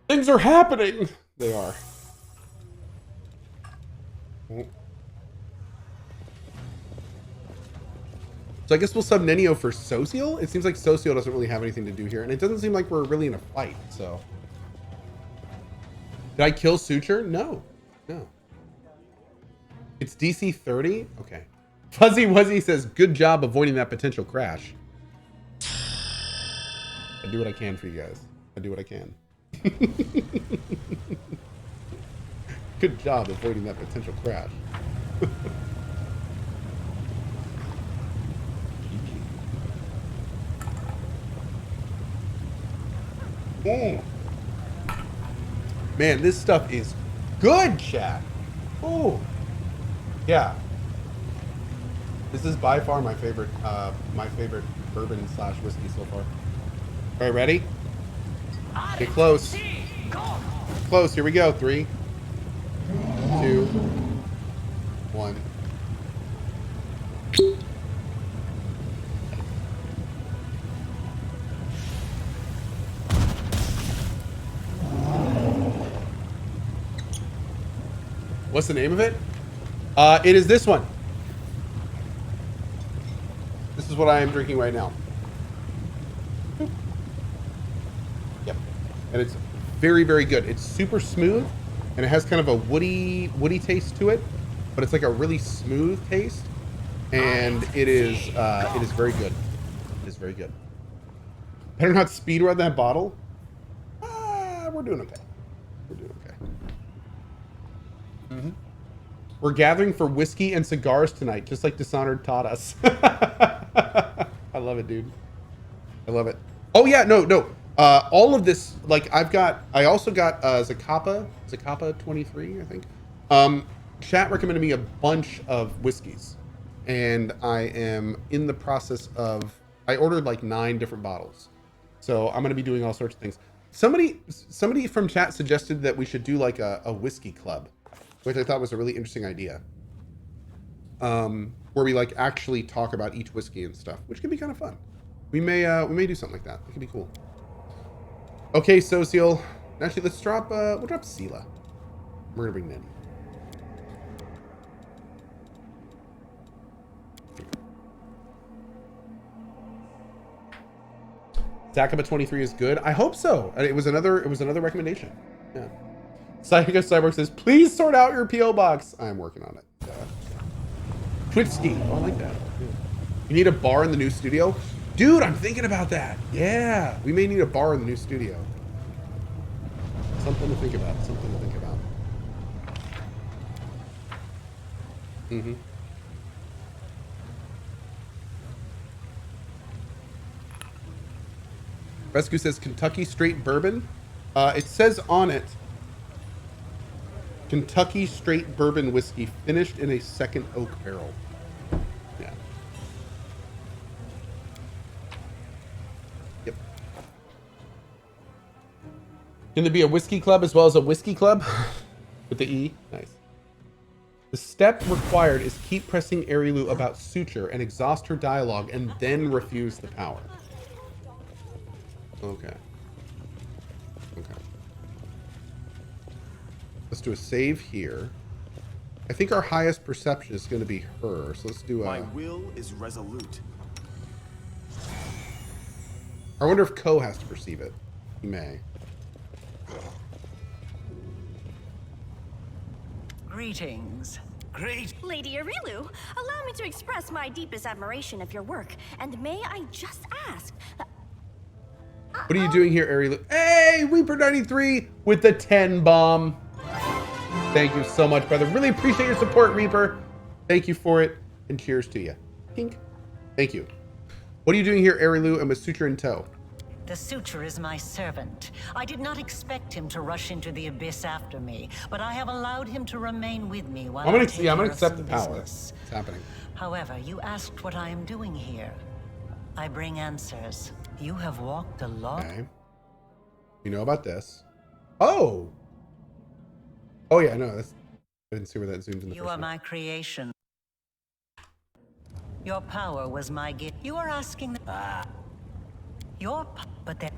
Things are happening. They are. So I guess we'll sub Nenio for Social. It seems like Social doesn't really have anything to do here, and it doesn't seem like we're really in a fight. So, did I kill Suture? No, no. It's DC 30. Okay. Fuzzy Wuzzy says, "Good job avoiding that potential crash." I do what I can for you guys. I do what I can. Good job avoiding that potential crash. Mm. Man, this stuff is good, chat. Oh, yeah. This is by far my favorite bourbon / whiskey so far. All right, ready? Get close. Close. Here we go. 3, 2, 1. What's the name of it? It is this one. This is what I am drinking right now. Yep. And it's very, very good. It's super smooth, and it has kind of a woody taste to it, but it's like a really smooth taste, and it is very good. It is very good. Better not speedrun that bottle. We're doing okay. We're doing okay. Mm-hmm. We're gathering for whiskey and cigars tonight, just like Dishonored taught us. I love it, dude. I love it. Oh yeah, no. All of this, like I also got Zacapa 23, I think. Chat recommended me a bunch of whiskeys, and I am in the process of. I ordered like 9 different bottles, so I'm gonna be doing all sorts of things. Somebody from chat suggested that we should do like a whiskey club, which I thought was a really interesting idea. Where we like actually talk about each whiskey and stuff, which could be kind of fun. We may do something like that. It could be cool. Okay, Social. Actually, let's drop. We'll drop Sela. We're gonna bring Nettie. Zacapa 23 is good. I hope so. It was another recommendation. Yeah. Psycho Cyborg says, please sort out your PO box. I'm working on it. Twitsky. Oh, I like that. Yeah. You need a bar in the new studio? Dude, I'm thinking about that. Yeah. We may need a bar in the new studio. Something to think about. Something to think about. Mm-hmm. Rescue says Kentucky Straight Bourbon. It says on it, Kentucky Straight Bourbon Whiskey finished in a second oak barrel. Yeah. Yep. Can there be a whiskey club as well as a whiskey club? With the E? Nice. The step required is keep pressing Arilu about Suture and exhaust her dialogue and then refuse the power. Okay. Okay. Let's do a save here. I think our highest perception is going to be her, so let's do a... My will is resolute. I wonder if Cohh has to perceive it. He may. Greetings. Great. Lady Arilu, allow me to express my deepest admiration of your work, and may I just ask... What are you doing here, Arilu? Hey, Reaper93 with the 10 bomb. Thank you so much, brother. Really appreciate your support, Reaper. Thank you for it, and cheers to you. Pink. Thank you. What are you doing here, Arilu, and with Suture in tow? The Suture is my servant. I did not expect him to rush into the abyss after me, but I have allowed him to remain with me while I'm gonna accept the some power. business. It's happening. However, you asked what I am doing here. I bring answers. You have walked a lot. Okay. You know about this. Oh! Oh yeah, no, that's... I didn't see where that zoomed in the You first are one. my creation. Your power was my gift. You are asking... but then...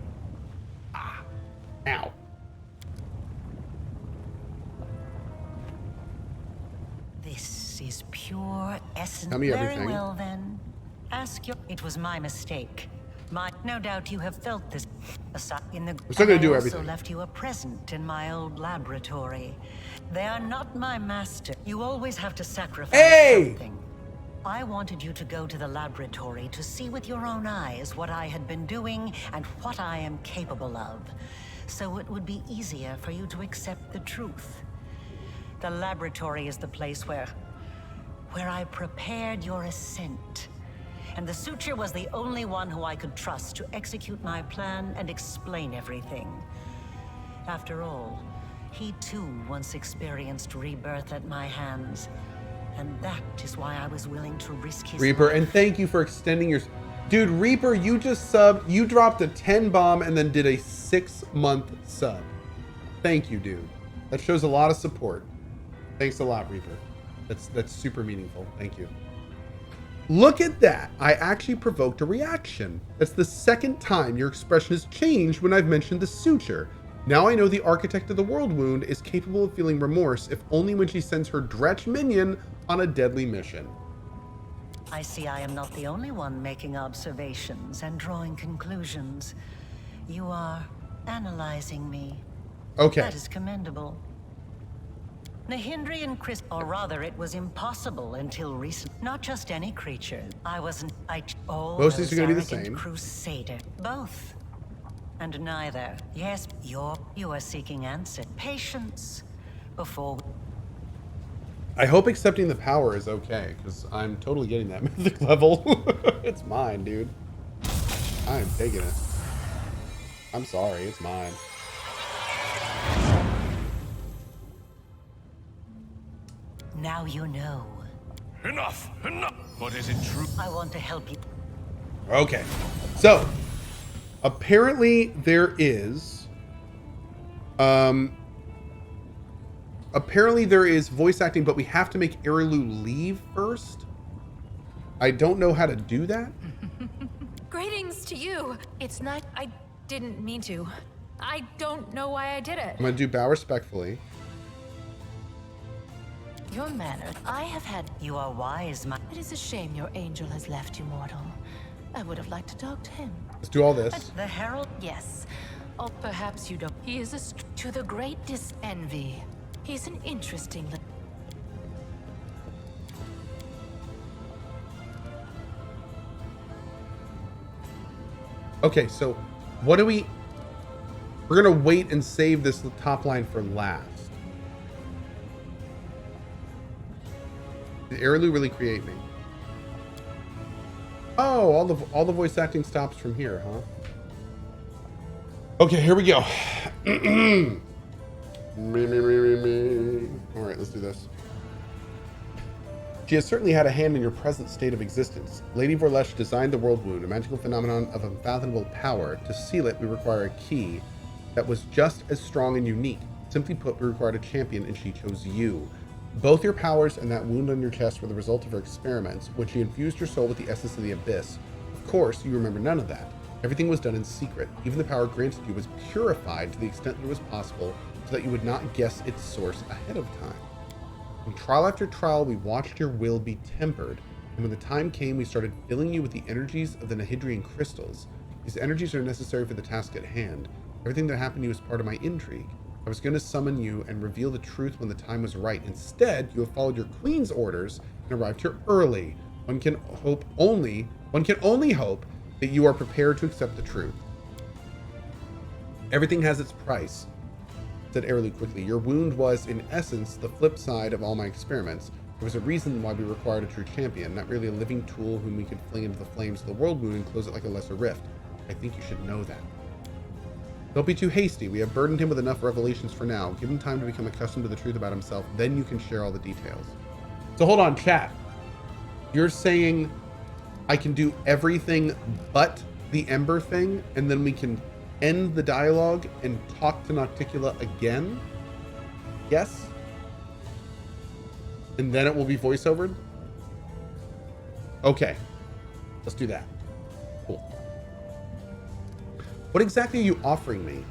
Ow. pure essence. Tell me Very everything. well then. Ask your. It was my mistake. No doubt you have felt this. In the. We're still gonna do I everything. also left you a present in my old laboratory. They are not my master. You always have to sacrifice something. I wanted you to go to the laboratory to see with your own eyes what I had been doing and what I am capable of, so it would be easier for you to accept the truth. The laboratory is the place where I prepared your ascent. And the Suture was the only one who I could trust to execute my plan and explain everything. After all, he too once experienced rebirth at my hands. And that is why I was willing to risk his Reaper, life. and thank you for extending your... Dude, Reaper, you just subbed. You dropped a 10 bomb and then did a 6-month sub. Thank you, dude. That shows a lot of support. Thanks a lot, Reaper. That's super meaningful. Thank you. Look at that. I actually provoked a reaction. That's the second time your expression has changed when I've mentioned the Suture. Now I know the Architect of the World Wound is capable of feeling remorse, if only when she sends her Dretch minion on a deadly mission. I see I am not the only one making observations and drawing conclusions. You are analyzing me. Okay. That is commendable. Nahindri and Chris, or rather, it was impossible until recent. Not just any creature. Most of these are gonna be the same. Crusader. Both. And neither. Yes, you are seeking answer. Patience. Before. I hope accepting the power is okay, because I'm totally getting that mythic level. It's mine, dude. I am taking it. I'm sorry, it's mine. Now you know. Enough! Enough! But is it true? I want to help you. Okay, so apparently there is voice acting, but we have to make Arilu leave first. I don't know how to do that. Greetings to you. It's not. I didn't mean to. I don't know why I did it. I'm gonna do bow respectfully. Your manner. I have had. You are wise, my. It is a shame your angel has left you mortal. I would have liked to talk to him. Let's do all this. The Herald. Yes. Oh, perhaps you don't. He is to the great envy. He's an interesting. Okay, so what do we... We're gonna wait and save this top line for last. Did Arilu really create me? Oh, all the voice acting stops from here, huh? Okay, here we go. All right, let's do this. She has certainly had a hand in your present state of existence. Lady Vorlesh designed the World Wound, a magical phenomenon of unfathomable power. To seal it, we require a key that was just as strong and unique. Simply put, we required a champion, and she chose you. Both your powers and that wound on your chest were the result of her experiments, when she infused your soul with the essence of the Abyss. Of course, you remember none of that. Everything was done in secret. Even the power granted you was purified to the extent that it was possible, so that you would not guess its source ahead of time. In trial after trial, we watched your will be tempered, and when the time came, we started filling you with the energies of the Nahidrian crystals. These energies are necessary for the task at hand. Everything that happened to you was part of my intrigue. I was going to summon you and reveal the truth when the time was right. Instead, you have followed your queen's orders and arrived here early. One can only hope that you are prepared to accept the truth. Everything has its price, said Arilu quickly. Your wound was, in essence, the flip side of all my experiments. There was a reason why we required a true champion, not merely a living tool whom we could fling into the flames of the World Wound and close it like a lesser rift. I think you should know that. Don't be too hasty. We have burdened him with enough revelations for now. Give him time to become accustomed to the truth about himself, then you can share all the details. So hold on, chat. You're saying I can do everything but the Ember thing, and then we can end the dialogue and talk to Nocticula again? Yes? And then it will be voiceovered? Okay. Let's do that. Cool. What exactly are you offering me?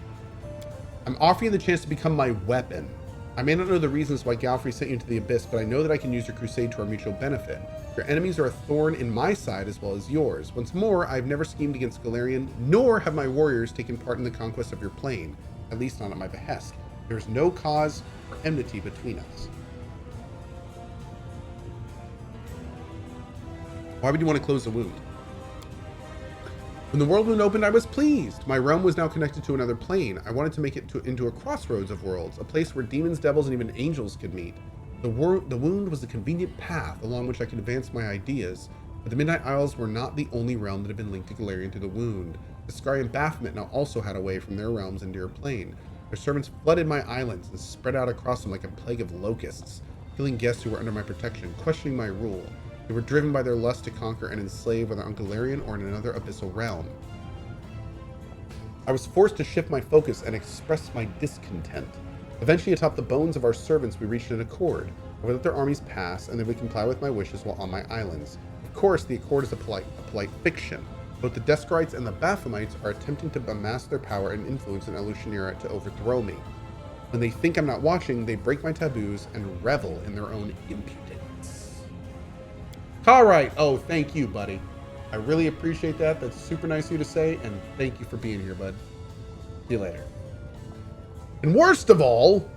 I'm offering you the chance to become my weapon. I may not know the reasons why Galfrey sent you into the Abyss, but I know that I can use your crusade to our mutual benefit. Your enemies are a thorn in my side as well as yours. Once more, I've never schemed against Galarian, nor have my warriors taken part in the conquest of your plane, at least not at my behest. There is no cause for enmity between us. Why would you want to close the wound? When the world wound opened, I was pleased. My realm was now connected to another plane. I wanted to make it into a crossroads of worlds, a place where demons, devils, and even angels could meet. The wound was a convenient path along which I could advance my ideas, but the Midnight Isles were not the only realm that had been linked to Galarian through the wound. Discari and Baphomet now also had a way from their realms into your plane. Their servants flooded my islands and spread out across them like a plague of locusts, killing guests who were under my protection, questioning my rule. They were driven by their lust to conquer and enslave, whether on Galarian or in another abyssal realm. I was forced to shift my focus and express my discontent. Eventually, atop the bones of our servants, we reached an accord. I would let their armies pass, and they would comply with my wishes while on my islands. Of course, the accord is a polite fiction. Both the Deskarites and the Baphomets are attempting to amass their power and influence in Elushanira to overthrow me. When they think I'm not watching, they break my taboos and revel in their own impudence. All right. Oh, thank you, buddy. I really appreciate that. That's super nice of you to say, and thank you for being here, bud. See you later. And worst of all,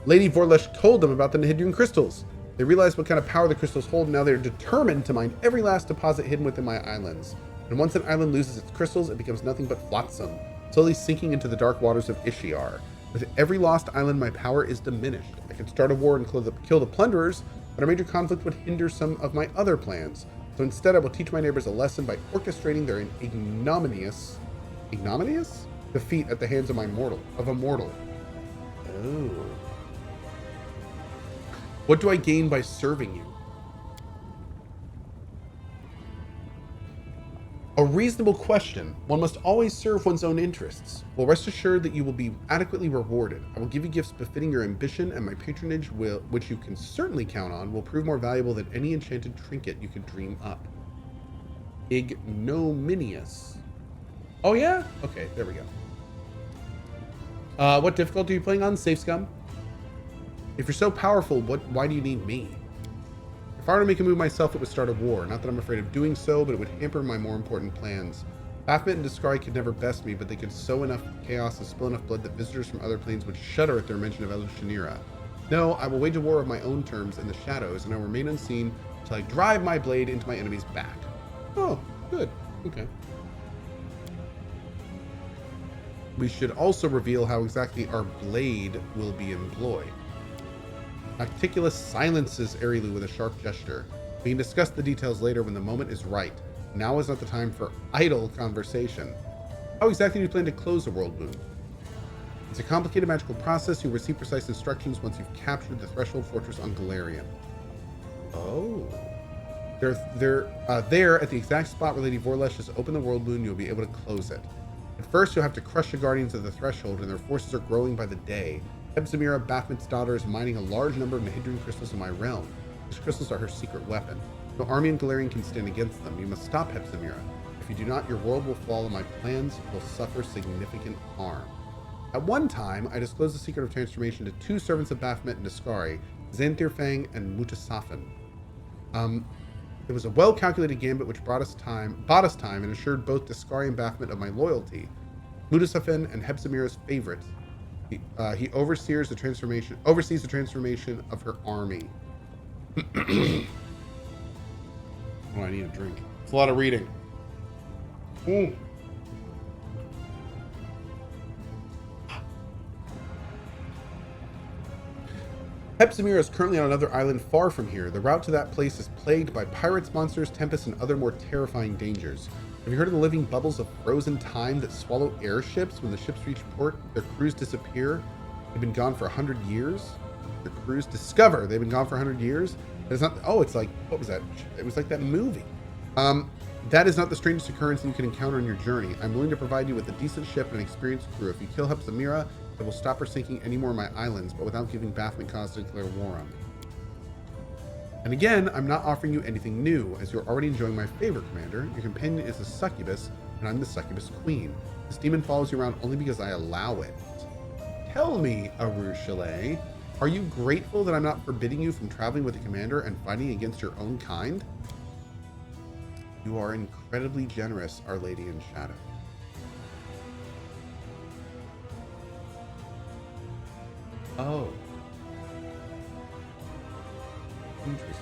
Lady Vorlesh told them about the Nihildian crystals. They realized what kind of power the crystals hold, and now they're determined to mine every last deposit hidden within my islands. And once an island loses its crystals, it becomes nothing but flotsam, slowly sinking into the dark waters of Ishiar. With every lost island, my power is diminished. I could start a war and kill the plunderers, but a major conflict would hinder some of my other plans. So instead, I will teach my neighbors a lesson by orchestrating their ignominious defeat at the hands of a mortal. Oh. What do I gain by serving you? A reasonable question. One must always serve one's own interests. Well, rest assured that you will be adequately rewarded. I will give you gifts befitting your ambition, and my patronage, which you can certainly count on, will prove more valuable than any enchanted trinket you could dream up. Ignominious. Oh yeah? Okay, there we go. What difficulty are you playing on? Safe Scum? If you're so powerful, why do you need me? If I were to make a move myself, it would start a war. Not that I'm afraid of doing so, but it would hamper my more important plans. Baphomet and Discari could never best me, but they could sow enough chaos and spill enough blood that visitors from other planes would shudder at their mention of Elushanira. No, I will wage a war of my own terms in the shadows, and I will remain unseen until I drive my blade into my enemy's back. Oh, good. Okay. We should also reveal how exactly our blade will be employed. Nocticulus silences Arilu with a sharp gesture. We can discuss the details later when the moment is right. Now is not the time for idle conversation. How exactly do you plan to close the world wound? It's a complicated magical process. You'll receive precise instructions once you've captured the Threshold Fortress on Galarian. Oh. There at the exact spot where Lady Vorlesh has opened the world wound, you'll be able to close it. At first, you'll have to crush the Guardians of the Threshold, and their forces are growing by the day. Aasimar, Baphomet's daughter, is mining a large number of Nihildian crystals in my realm. These crystals are her secret weapon. No army in Galarian can stand against them. You must stop Aasimar. If you do not, your world will fall and my plans will suffer significant harm. At one time, I disclosed the secret of transformation to two servants of Baphomet and Discari, Xanthirfang and Mutasafin. It was a well-calculated gambit which bought us time and assured both Discari and Baphomet of my loyalty. Mutasafin and Hepzimira's favorites. He oversees the transformation of her army. Oh, I need a drink. It's a lot of reading. Hepzimira is currently on another island far from here. The route to that place is plagued by pirates, monsters, tempests, and other more terrifying dangers. Have you heard of the living bubbles of frozen time that swallow airships when the ships reach port? Their crews disappear. They've been gone for 100 years. Their crews discover they've been gone for 100 years. It's not. Oh, it's like, what was that? It was like that movie. That is not the strangest occurrence you can encounter on your journey. I'm willing to provide you with a decent ship and an experienced crew. If you kill Hepzimira, it will stop her sinking any more of my islands, but without giving Baphomet cause to declare war on me. And again, I'm not offering you anything new, as you're already enjoying my favorite commander. Your companion is a succubus, and I'm the succubus queen. This demon follows you around only because I allow it. Tell me, Aru Chalet, are you grateful that I'm not forbidding you from traveling with the commander and fighting against your own kind? You are incredibly generous, Our Lady in Shadow. Oh. Interesting.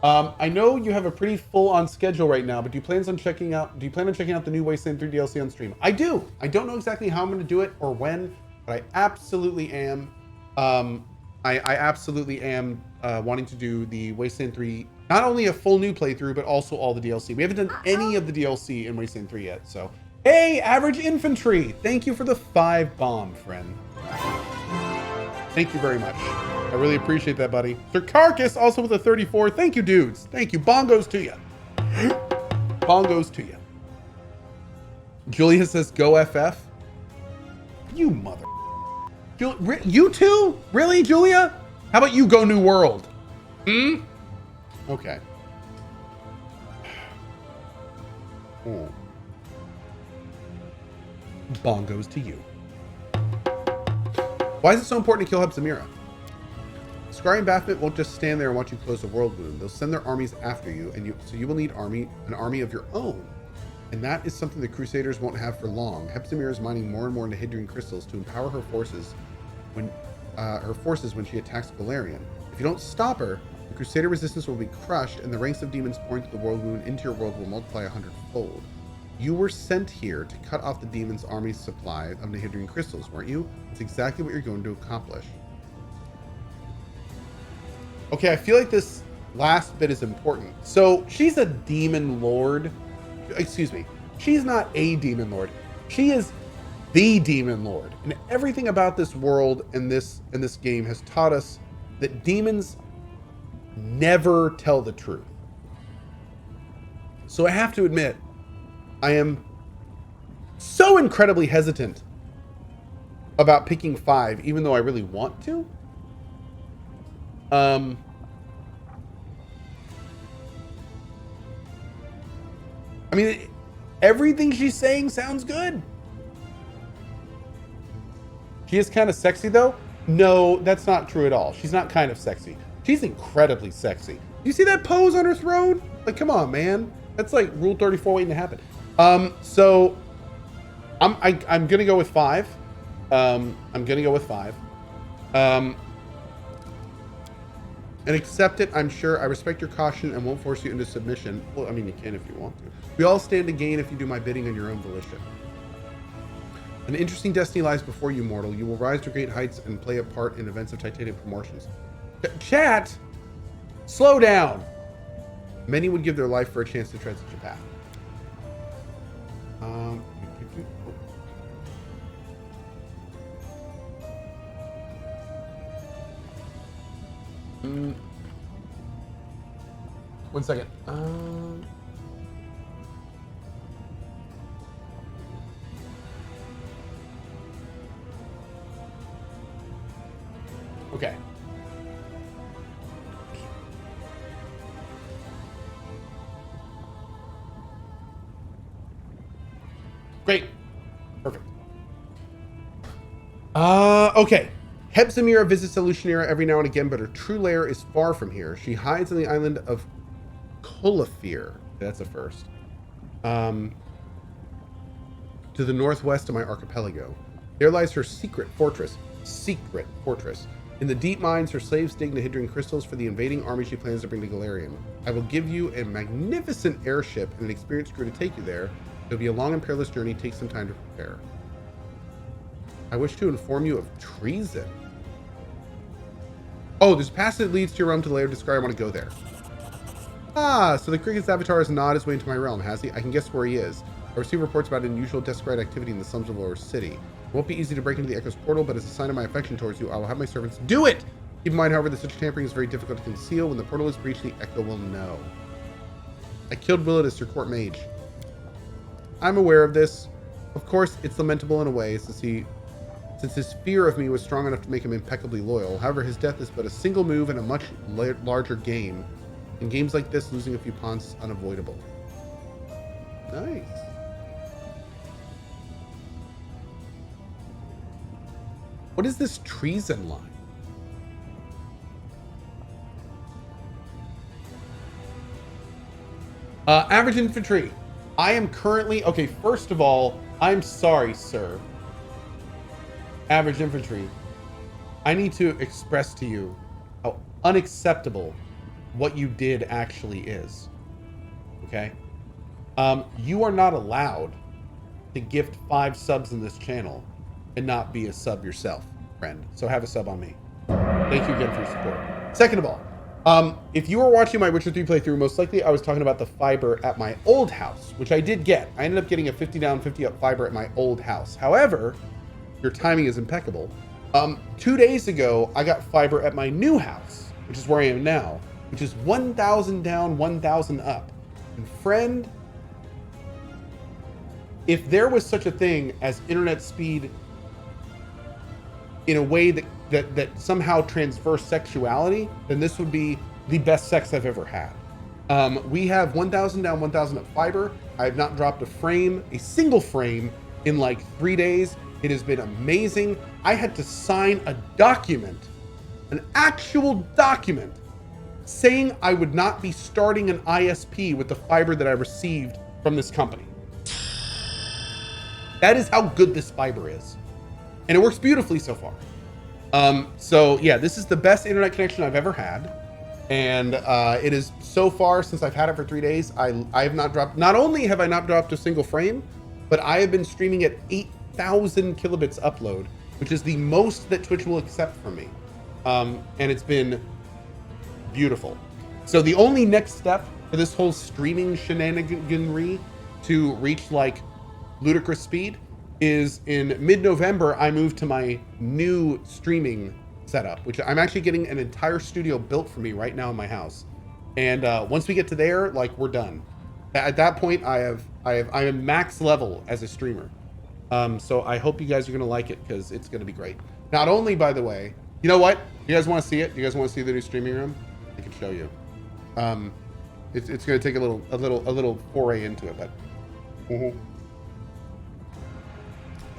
I know you have a pretty full-on schedule right now, but do you plan on checking out the new Wasteland 3 DLC on stream? I do. I don't know exactly how I'm going to do it or when, but I absolutely am. I absolutely am wanting to do the Wasteland 3, not only a full new playthrough, but also all the DLC. We haven't done any of the DLC in Wasteland 3 yet, so. Hey, Average Infantry! Thank you for the 5 bomb, friend. Thank you very much. I really appreciate that, buddy. Sir Carcass also with a 34. Thank you, dudes. Thank you. Bongos to you. Bongos to you. Julia says, go FF. You mother. You too? Really, Julia? How about you go New World? Okay. Oh. Bongos to you. Why is it so important to kill Aasimar? Scry and Baphomet won't just stand there and watch you close the world wound. They'll send their armies after you, so you will need an army of your own. And that is something the Crusaders won't have for long. Aasimar is mining more and more into hidden crystals to empower her forces when she attacks Galarian. If you don't stop her, the Crusader resistance will be crushed, and the ranks of demons pouring through the world wound into your world will multiply 100-fold. You were sent here to cut off the demon's army's supply of Nihidrian crystals, weren't you? It's exactly what you're going to accomplish. Okay, I feel like this last bit is important. So she's a demon lord. Excuse me. She's not a demon lord. She is the demon lord. And everything about this world and this game has taught us that demons never tell the truth. So I have to admit, I am so incredibly hesitant about picking 5, even though I really want to. I mean, everything she's saying sounds good. She is kind of sexy, though. No, that's not true at all. She's not kind of sexy. She's incredibly sexy. You see that pose on her throne? Like, come on, man. That's like Rule 34 waiting to happen. So I'm gonna go with 5. I'm gonna go with 5. And accept it, I'm sure. I respect your caution and won't force you into submission. Well, I mean, you can if you want to. We all stand to gain if you do my bidding on your own volition. An interesting destiny lies before you, mortal. You will rise to great heights and play a part in events of titanic promotions. Chat, slow down. Many would give their life for a chance to tread such a path. One second. Okay. Great. Perfect. Okay. Aasimar visits Elutionera every now and again, but her true lair is far from here. She hides on the island of Colafir. That's a first. To the northwest of my archipelago. There lies her secret fortress. In the deep mines, her slaves dig Nihidrian crystals for the invading army she plans to bring to Galarian. I will give you a magnificent airship and an experienced crew to take you there. It'll be a long and perilous journey. Take some time to prepare. I wish to inform you of treason. Oh, there's a pass that leads to your realm to the lair of Discard. I want to go there. Ah, so the Cricket's avatar has gnawed his way into my realm, has he? I can guess where he is. I receive reports about unusual Descrite activity in the slums of Lower City. It won't be easy to break into the Echo's portal, but as a sign of my affection towards you, I will have my servants do it! Keep in mind, however, that such tampering is very difficult to conceal. When the portal is breached, the Echo will know. I killed Willidus, your court mage. I'm aware of this. Of course, it's lamentable in a way, since his fear of me was strong enough to make him impeccably loyal. However, his death is but a single move in a much larger game. In games like this, losing a few pawns is unavoidable. Nice. What is this treason line? Average infantry. I am currently, okay, first of all, I'm sorry, sir. Average infantry. I need to express to you how unacceptable what you did actually is. Okay? You are not allowed to gift 5 subs in this channel and not be a sub yourself, friend. So have a sub on me. Thank you again for your support. Second of all, if you were watching my Witcher 3 playthrough, most likely I was talking about the fiber at my old house, which I did get. I ended up getting a 50 down, 50 up fiber at my old house. However, your timing is impeccable. 2 days ago, I got fiber at my new house, which is where I am now, which is 1,000 down, 1,000 up. And friend, if there was such a thing as internet speed in a way that somehow transverse sexuality, then this would be the best sex I've ever had. We have 1,000 down, 1,000 up fiber. I have not dropped a single frame in like 3 days. It has been amazing. I had to sign a document, an actual document, saying I would not be starting an ISP with the fiber that I received from this company. That is how good this fiber is. And it works beautifully so far. So yeah, this is the best internet connection I've ever had. And it is so far, since I've had it for 3 days, I have not dropped, not only have I not dropped a single frame, but I have been streaming at 8,000 kilobits upload, which is the most that Twitch will accept from me. And it's been beautiful. So the only next step for this whole streaming shenaniganry to reach like ludicrous speed is in mid-November, I moved to my new streaming setup, which I'm actually getting an entire studio built for me right now in my house. And once we get to there, like, we're done. At that point, I am max level as a streamer. So I hope you guys are gonna like it, because it's gonna be great. Not only, by the way, you know what? You guys want to see it? You guys want to see the new streaming room? I can show you. It's gonna take a little foray into it, but.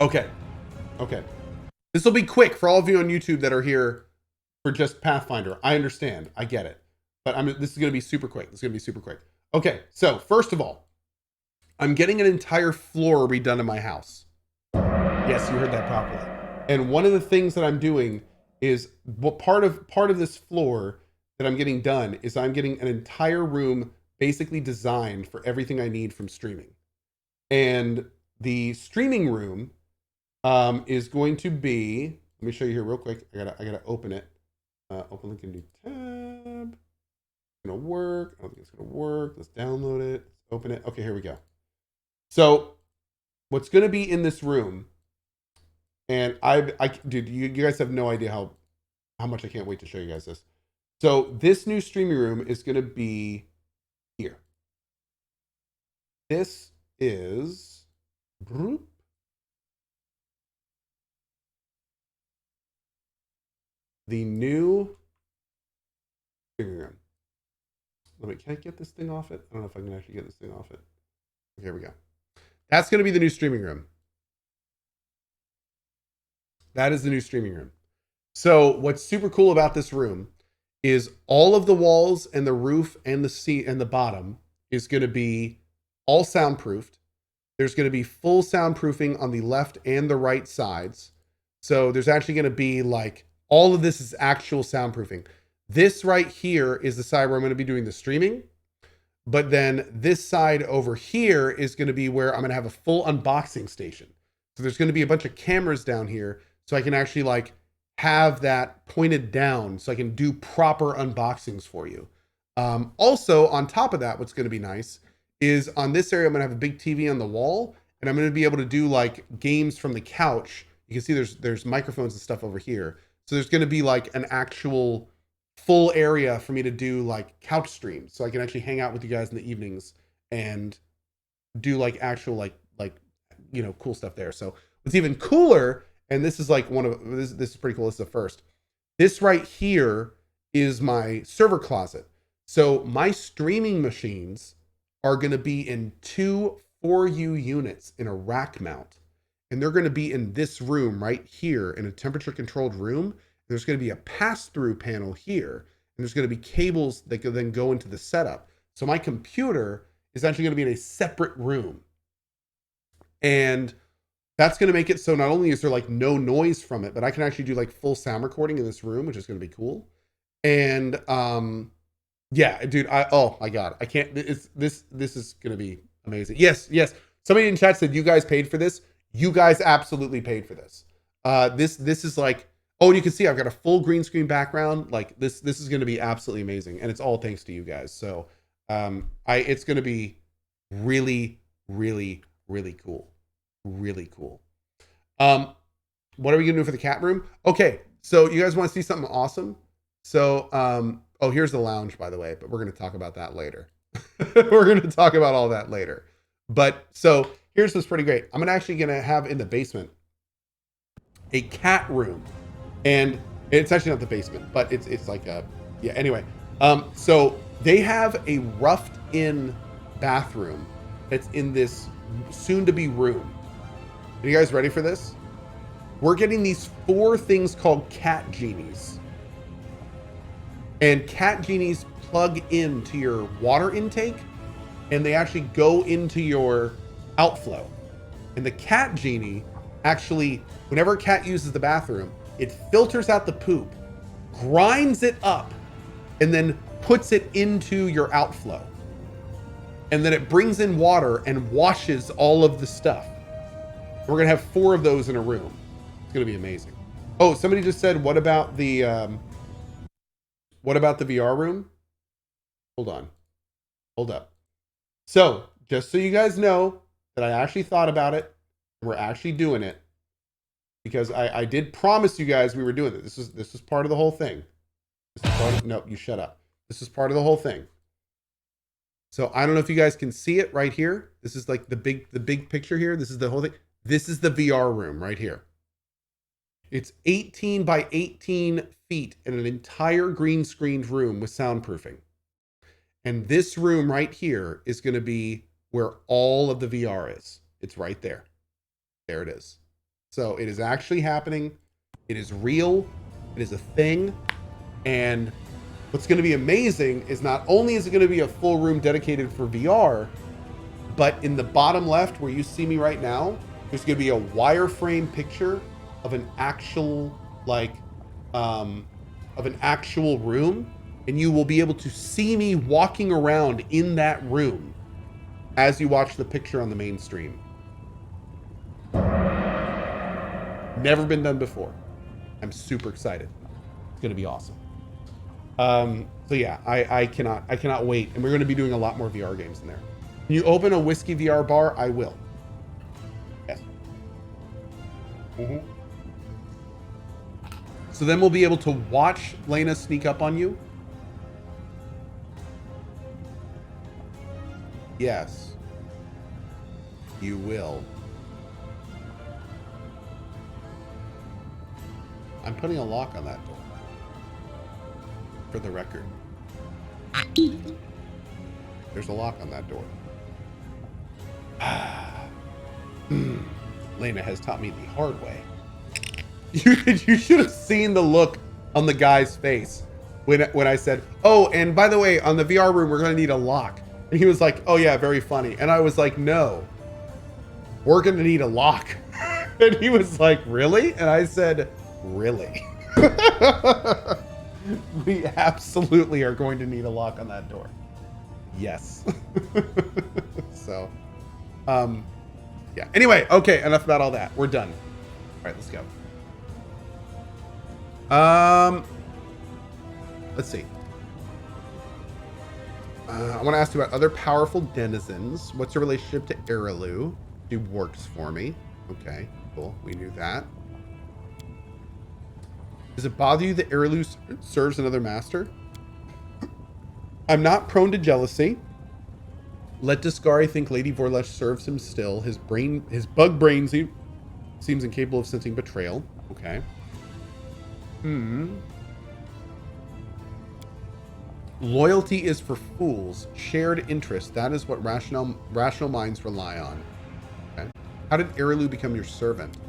Okay. This will be quick for all of you on YouTube that are here for just Pathfinder. I understand. I get it. But this is going to be super quick. Okay, so first of all, I'm getting an entire floor redone in my house. Yes, you heard that properly. And one of the things that I'm doing is, what part of this floor that I'm getting done is I'm getting an entire room basically designed for everything I need from streaming. And the streaming room is going to be, let me show you here real quick. I gotta open it. Open link in new tab. It's gonna work. I don't think it's gonna work. Let's download it. Let's open it. Okay, here we go. So what's gonna be in this room, and dude, you guys have no idea how much I can't wait to show you guys this. So this new streaming room is gonna be here. This is the new streaming room. Can I get this thing off it? I don't know if I can actually get this thing off it. Here we go. That's going to be the new streaming room. That is the new streaming room. So what's super cool about this room is all of the walls and the roof and the seat and the bottom is going to be all soundproofed. There's going to be full soundproofing on the left and the right sides. So there's actually going to be like, all of this is actual soundproofing. This right here is the side where I'm going to be doing the streaming. But then this side over here is going to be where I'm going to have a full unboxing station. So there's going to be a bunch of cameras down here, so I can actually like have that pointed down so I can do proper unboxings for you. Also, on top of that, what's going to be nice is on this area, I'm going to have a big TV on the wall, and I'm going to be able to do like games from the couch. You can see there's microphones and stuff over here. So there's going to be like an actual full area for me to do like couch streams. So I can actually hang out with you guys in the evenings and do like actual, like, you know, cool stuff there. So what's even cooler, and this is like this is pretty cool. This is the first. This right here is my server closet. So my streaming machines are going to be in 2 4U units in a rack mount. and they're going to be in this room right here in a temperature controlled room. There's going to be a pass-through panel here, and there's going to be cables that can then go into the setup. So my computer is actually going to be in a separate room. And that's going to make it so not only is there like no noise from it, but I can actually do like full sound recording in this room, which is going to be cool. And yeah, dude, oh my God, I can't, this is going to be amazing. Yes. Somebody in chat said you guys paid for this. You guys absolutely paid for this. This is like, oh, and you can see I've got a full green screen background. Like this is going to be absolutely amazing. And it's all thanks to you guys. So it's going to be really, really, really cool. Really cool. What are we gonna do for the cat room? Okay, so you guys want to see something awesome? So oh, here's the lounge, by the way, but we're gonna talk about that later. We're gonna talk about all that later. But so here's what's pretty great. I'm actually gonna have in the basement a cat room, and it's actually not the basement, but it's like a, yeah, anyway. So they have a roughed in bathroom that's in this soon to be room. Are you guys ready for this? We're getting these 4 things called cat genies. And cat genies plug into your water intake, and they actually go into your outflow. And the cat genie actually, whenever a cat uses the bathroom, it filters out the poop, grinds it up, and then puts it into your outflow. And then it brings in water and washes all of the stuff. We're gonna have 4 of those in a room. It's gonna be amazing. Oh, somebody just said, what about the VR room? Hold on, hold up. So just so you guys know that I actually thought about it, we're actually doing it, because I did promise you guys we were doing it. This is part of the whole thing. This is part of, no, you shut up. This is part of the whole thing. So I don't know if you guys can see it right here. This is like the big picture here. This is the whole thing. This is the VR room right here. It's 18 by 18 feet in an entire green screened room with soundproofing. And this room right here is going to be where all of the VR is. It's right there. There it is. So it is actually happening. It is real. It is a thing. And what's going to be amazing is not only is it going to be a full room dedicated for VR, but in the bottom left where you see me right now, there's going to be a wireframe picture of an actual, like, of an actual room. And you will be able to see me walking around in that room as you watch the picture on the main stream. Never been done before. I'm super excited. It's going to be awesome. So yeah, I cannot wait. And we're going to be doing a lot more VR games in there. Can you open a whiskey VR bar? I will. Yes. So then we'll be able to watch Lena sneak up on you. Yes. You will. I'm putting a lock on that door. For the record. There's a lock on that door. Lena has taught me the hard way. You should have seen the look on the guy's face when I said, oh, and by the way, on the VR room, we're going to need a lock. And he was like, oh yeah, very funny. And I was like, no, we're going to need a lock. And he was like, really? And I said, really? We absolutely are going to need a lock on that door. Yes. So, yeah. Anyway, okay, enough about all that. We're done. All right, let's go. Let's see. I want to ask you about other powerful denizens. What's your relationship to Arilu? She works for me. Okay, cool. We knew that. Does it bother you that Arilu serves another master? I'm not prone to jealousy. Let Discari think Lady Vorlesh serves him still. His bug brain seems incapable of sensing betrayal. Okay. Loyalty is for fools. Shared interest. That is what rational minds rely on. Okay. How did Arilu become your servant?